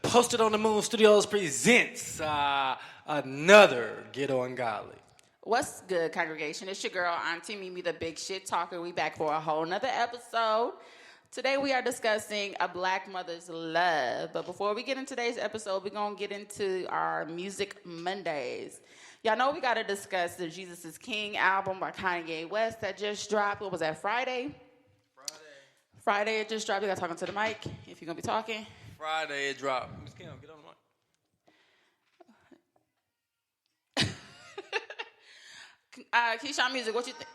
Posted on the Moon Studios presents another Ghetto Ungodly. What's good, congregation? It's your girl, Auntie Mimi, the big shit talker. We back for a whole nother episode. Today we are discussing a black mother's love. But before we get into today's episode, we're going to get into our Music Mondays. Y'all know we got to discuss the Jesus is King album by KWest that just dropped. What was that, Friday? Friday it just dropped. You got talking to the mic if you're going to be talking. Friday it dropped. Miss Kim, get on the mic. KeshunMuzic, what you think?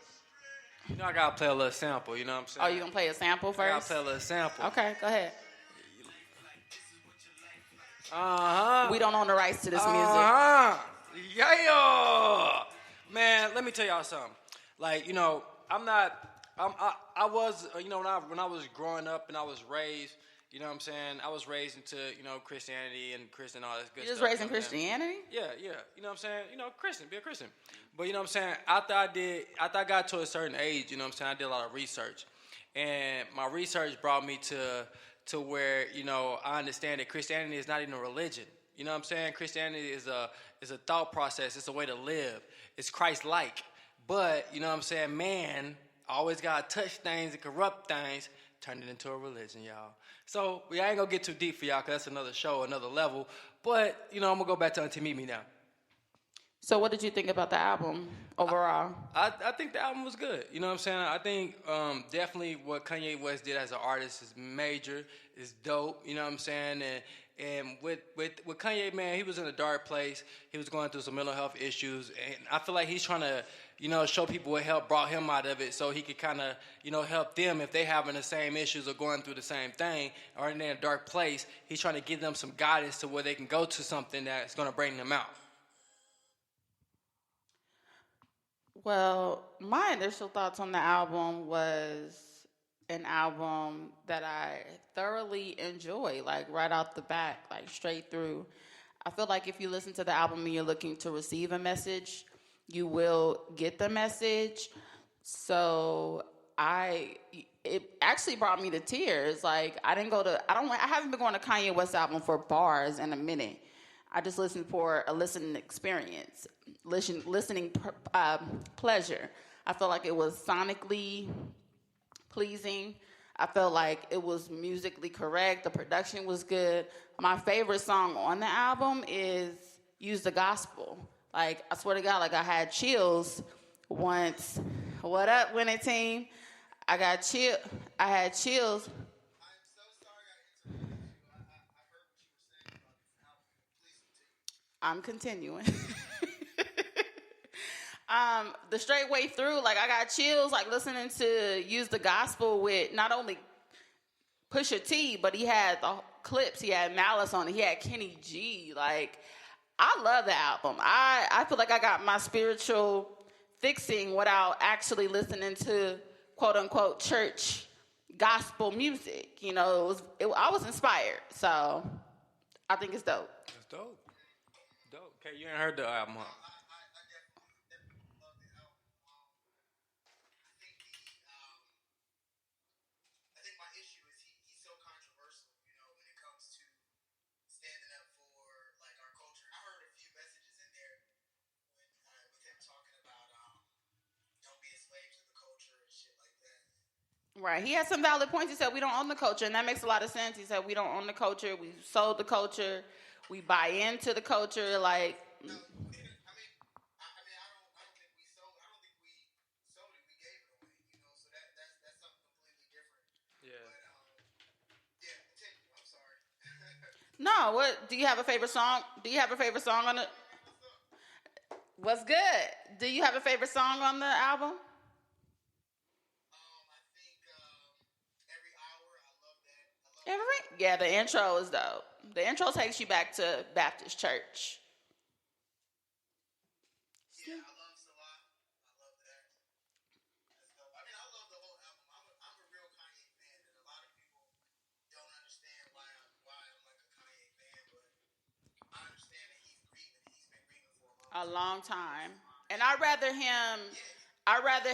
You know I gotta play a little sample, you know what I'm saying? Oh, you gonna play a sample first? I gotta play a little sample. Okay, go ahead. Uh-huh. We don't own the rights to this music. Uh-huh. Yeah. Man, let me tell y'all something. Like, you know, I was, you know, when I was growing up and I was raised, you know what I'm saying? I was raised into, you know, Christianity and Christian, all this good stuff. You just raised in Christianity? Yeah. You know what I'm saying? You know, Christian, be a Christian. But you know what I'm saying? After I got to a certain age, you know what I'm saying, I did a lot of research. And my research brought me to where, you know, I understand that Christianity is not even a religion. You know what I'm saying? Christianity is a thought process. It's a way to live. It's Christ-like. But, you know what I'm saying, man always got to touch things and corrupt things, turn it into a religion, y'all. So, I ain't going to get too deep for y'all because that's another show, another level. But, you know, I'm going to go back to Auntie Mimi now. So what did you think about the album overall? I think the album was good. You know what I'm saying? I think definitely what KWest did as an artist is major, is dope. You know what I'm saying? And with Kanye, man, he was in a dark place. He was going through some mental health issues. And I feel like he's trying to, you know, show people what help brought him out of it so he could kind of, you know, help them if they having the same issues or going through the same thing or in a dark place. He's trying to give them some guidance to where they can go to something that's going to bring them out. Well, my initial thoughts on the album was an album that I thoroughly enjoy, like right out the back, like straight through. I feel like if you listen to the album and you're looking to receive a message, you will get the message. So it actually brought me to tears. Like I haven't been going to Kanye West album for bars in a minute. I just listened for a listening experience, listening pleasure. I felt like it was sonically pleasing. I felt like it was musically correct. The production was good. My favorite song on the album is Use the Gospel. Like, I swear to God, like I had chills once. What up, winning team? I had chills. I'm so sorry I interrupted you. I heard what you were saying about this album. Please continue. I'm continuing. The straight way through, like I got chills, like listening to Use the Gospel with not only Pusha T, but he had the clips, he had Malice on it, he had Kenny G. Like, I love the album. I feel like I got my spiritual fixing without actually listening to quote unquote church gospel music. You know, I was inspired, so I think it's dope. It's dope. Dope. Okay, you ain't heard the album, huh? I definitely love the album. I think my issue is he's so controversial, you know, when it comes to standing up for like our culture. I heard a few messages in there with him talking about don't be a slave to the culture and shit like that. Right. He had some valid points. He said we don't own the culture, and that makes a lot of sense. He said we don't own the culture. We sold the culture. We buy into the culture. Like, No, I don't think we sold. I don't think we sold it. We gave it away. You know, so that's something completely different. Yeah. But yeah, continue. I'm sorry. no. What do you have a favorite song? Do you have a favorite song on it? What's good? Do you have a favorite song on the album? I think every hour. I love that. Yeah, the intro is dope. The intro takes you back to Baptist church. Yeah, I love Salah. I love that. That's dope. I mean, I love the whole album. I'm a real Kanye fan, and a lot of people don't understand why I'm like a Kanye fan, but I understand that he's grieving. He's been grieving for A long time. And I'd rather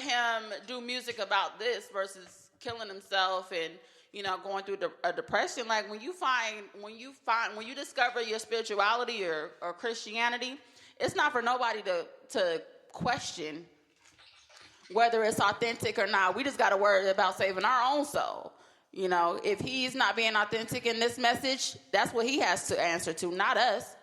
him do music about this versus killing himself and, going through a depression. Like when you discover your spirituality or Christianity, it's not for nobody to question whether it's authentic or not. We just got to worry about saving our own soul. If he's not being authentic in this message, that's what he has to answer to, not us.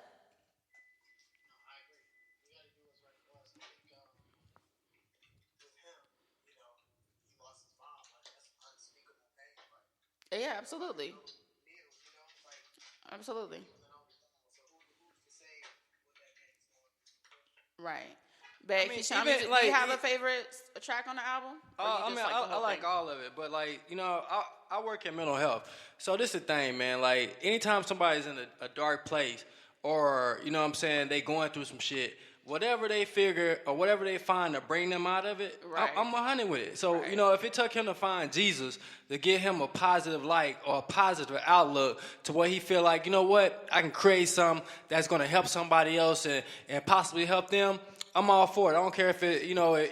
Yeah, absolutely. Absolutely. Right. But I mean, KeshunMuzic, even, do you have a favorite track on the album? I like all of it, but I work in mental health, so this is the thing, man. Like anytime somebody's in a dark place, or they going through some shit, whatever they figure or whatever they find to bring them out of it, right. I'm 100 with it. So right. If it took him to find Jesus to give him a positive light or a positive outlook to where he feel like, what, I can create something that's going to help somebody else and possibly help them. I'm all for it. I don't care if it,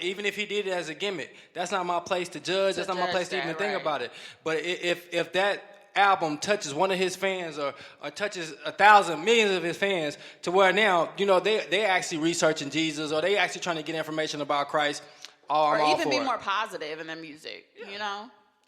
even if he did it as a gimmick. That's not my place to judge. That's not my place to even think about it. But if that album touches one of his fans or touches 1,000 millions of his fans to where now, they actually researching Jesus or they actually trying to get information about Christ, I'm all even for be it. more positive in the music,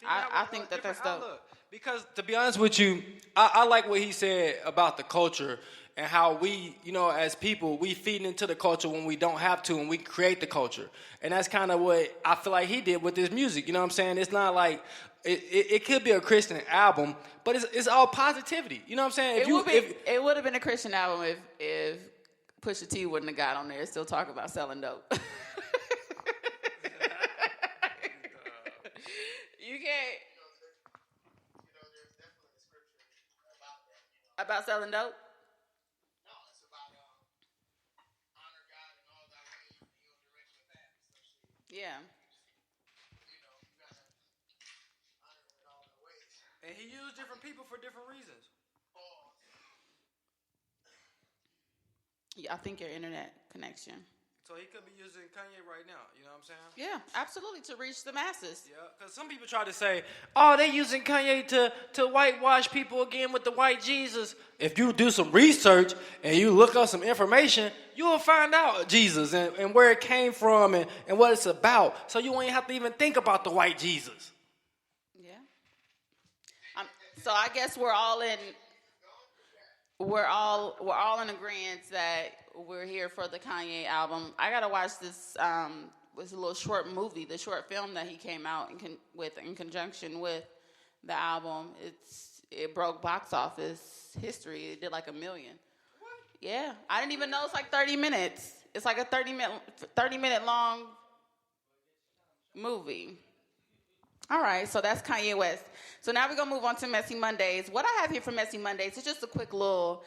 I think that's dope. Because to be honest with you, I like what he said about the culture and how we, as people, we feed into the culture when we don't have to and we create the culture. And that's kind of what I feel like he did with his music. You know what I'm saying? It's not like, it could be a Christian album, but it's all positivity. You know what I'm saying? It would have been a Christian album if Pusha T wouldn't have got on there and still talk about selling dope. You can't. There's definitely a scripture about that. About selling dope? No, it's about honor God in all thy ways and he'll direct your path. Yeah. You gotta honor him in all thy ways. And he used different people for different reasons. Yeah, I think your internet connection. So he could be using Kanye right now, you know what I'm saying? Yeah, absolutely, to reach the masses. Yeah, because some people try to say, oh, they using Kanye to whitewash people again with the white Jesus. If you do some research and you look up some information, you will find out Jesus and where it came from and what it's about. So you won't have to even think about the white Jesus. Yeah. So I guess we're all in agreement that we're here for the Kanye album. I gotta watch this. Was a little short movie, the short film that he came out in conjunction with the album. It broke box office history. It did like 1 million. What? Yeah, I didn't even know it's like 30 minutes. It's like a 30-minute long movie. All right, so that's KWest. So now we're gonna move on to Messy Mondays. What I have here for Messy Mondays is just a quick little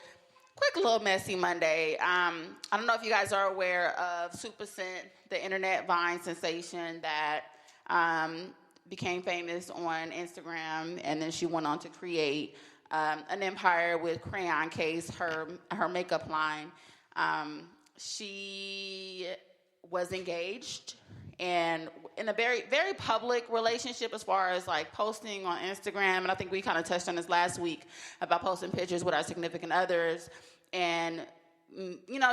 Messy Monday. I don't know if you guys are aware of Super Scent, the internet Vine sensation that became famous on Instagram, and then she went on to create an empire with Crayon Case, her makeup line. She was engaged and in a very, very public relationship as far as like posting on Instagram. And I think we kind of touched on this last week about posting pictures with our significant others and,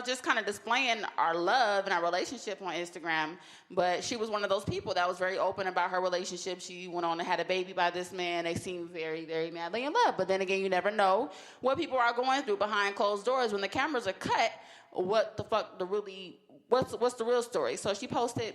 just kind of displaying our love and our relationship on Instagram. But she was one of those people that was very open about her relationship. She went on and had a baby by this man. They seemed very, very madly in love. But then again, you never know what people are going through behind closed doors. When the cameras are cut, what the fuck what's the real story? So she posted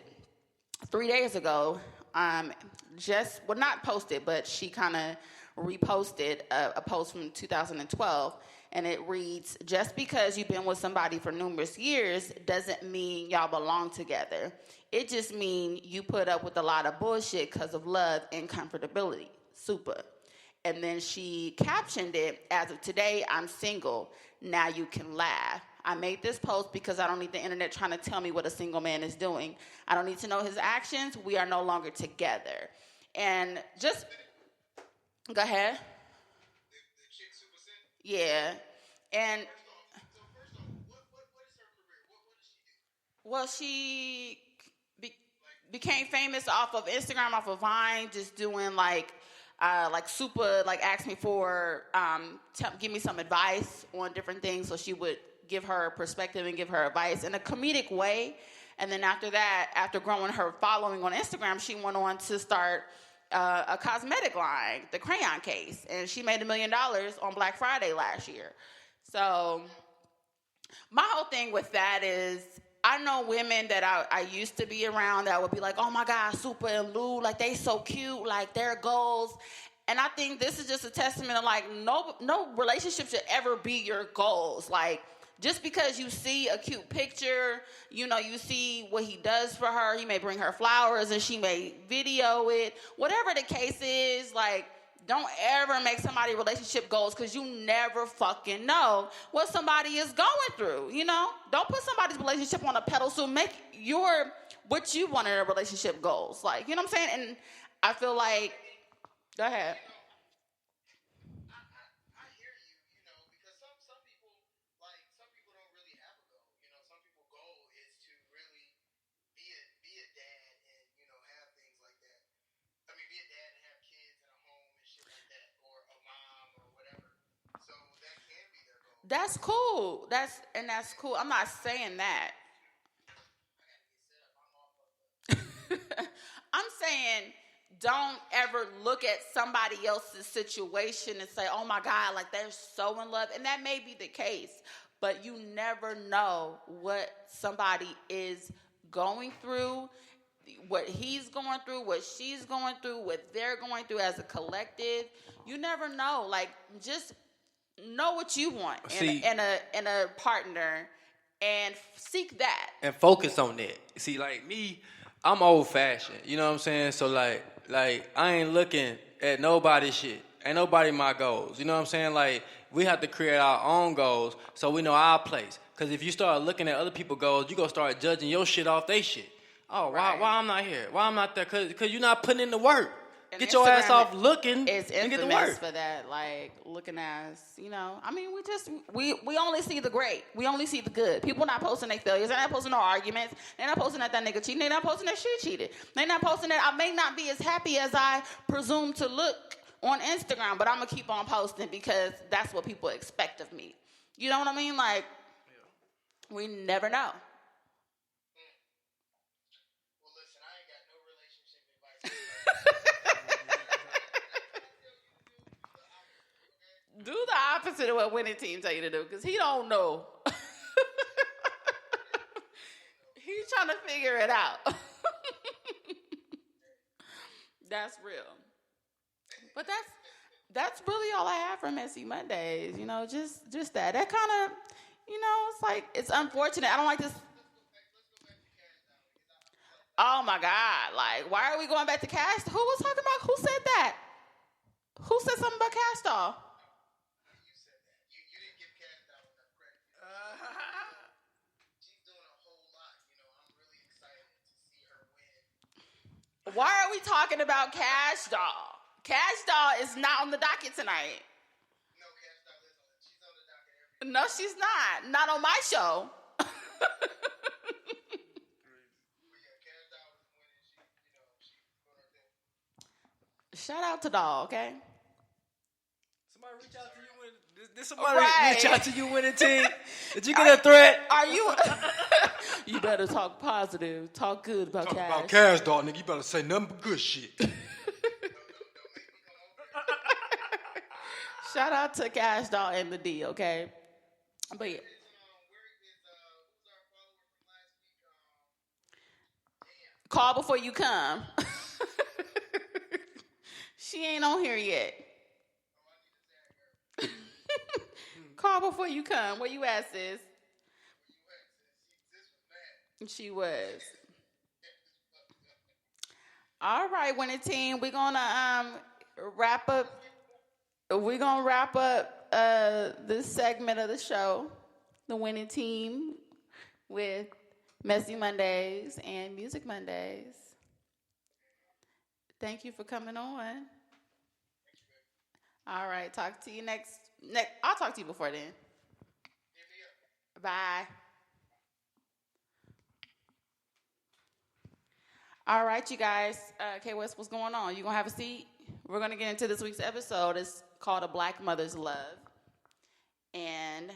3 days ago, not posted, but she kind of reposted a post from 2012, and it reads, "Just because you've been with somebody for numerous years doesn't mean y'all belong together. It just means you put up with a lot of bullshit because of love and comfortability. Super." And then she captioned it, "As of today, I'm single. Now you can laugh. I made this post because I don't need the internet trying to tell me what a single man is doing. I don't need to know his actions. We are no longer together." And just, go ahead. The chick Super Scent? Yeah. And, First off, what is her career? What does she do? well, she became famous off of Instagram, off of Vine, just doing like like super like asked me for give me some advice on different things, so she would give her perspective and give her advice in a comedic way. And then after that, after growing her following on Instagram, she went on to start a cosmetic line, the Crayon Case, and she made $1 million on Black Friday last year. So my whole thing with that is, I know women that I used to be around that would be like, oh my God, Super and Lou, like they so cute, like their goals. And I think this is just a testament of like, no relationship should ever be your goals. Like, just because you see a cute picture, you know, you see what he does for her, he may bring her flowers and she may video it. Whatever the case is, like, don't ever make somebody relationship goals, because you never fucking know what somebody is going through, you know? Don't put somebody's relationship on a pedestal. Make what you want in a relationship goals. Like, you know what I'm saying? And I feel like, go ahead. I hear you, you know, because some people, like, some people don't really have a goal. You know, some people's goal is to really be a dad and, you know, have things like that. I mean, be a dad and have kids and a home and shit like that, or a mom or whatever. So that can be their goal. That's cool. That's cool. I'm not saying that. I'm saying, don't ever look at somebody else's situation and say, oh my God, like they're so in love. And that may be the case, but you never know what somebody is going through, what he's going through, what she's going through, what they're going through as a collective. You never know. Like, just know what you want in a partner and seek that. And focus on that. See, like me, I'm old fashioned. You know what I'm saying? So like I ain't looking at nobody's shit. Ain't nobody my goals. You know what I'm saying? Like, we have to create our own goals so we know our place. Because if you start looking at other people's goals, you gonna start judging your shit off they shit. Oh, why I'm not here? Why I'm not there? Because you're not putting in the work. And get your Instagram ass off looking is and get to infamous work. for that, like looking as, you know. I mean, we only see the great. We only see the good. People not posting their failures. They're not posting no arguments. They're not posting that nigga cheating. They're not posting that she cheated. They're not posting that I may not be as happy as I presume to look on Instagram, but I'm gonna keep on posting because that's what people expect of me. You know what I mean? Like, we never know. Well, listen, I ain't got no relationship advice. Do the opposite of what winning team tell you to do, because he don't know. He's trying to figure it out. That's real. But that's really all I have for Messy Mondays. You know, just that. That kind of, you know, it's like, it's unfortunate. I don't like this. Oh my God. Like, why are we going back to Cash? Who was talking about, who said that? Who said something about Cash Doll? You said that. You didn't give Cash Doll enough credit. She's doing a whole lot. You know, I'm really excited to see her win. Why are we talking about Cash Doll? Cash Doll is not on the docket tonight. No, Cash Doll is on. She's on the docket every. No, she's not. Not on my show. Shout out to Doll, okay? Somebody reach out to you when did somebody reach out to you winning team? Did you get a threat? Are you? You better talk positive, talk good about Talk Cash. about Cash, dog, nigga. You better say nothing but good shit. Shout out to Cash Doll and the D, okay? But yeah. Who's our follower from last week? Call before you come. She ain't on here yet. Call before you come. Where you at, sis? She was. All right, winning team. We're gonna wrap up. We're gonna wrap up this segment of the show, the winning team, with Messy Mondays and Music Mondays. Thank you for coming on. All right, talk to you next. I'll talk to you before then. Bye. All right, you guys. KWest, what's going on? You gonna have a seat? we're going to get into this week's episode. It's called A Black Mother's Love. And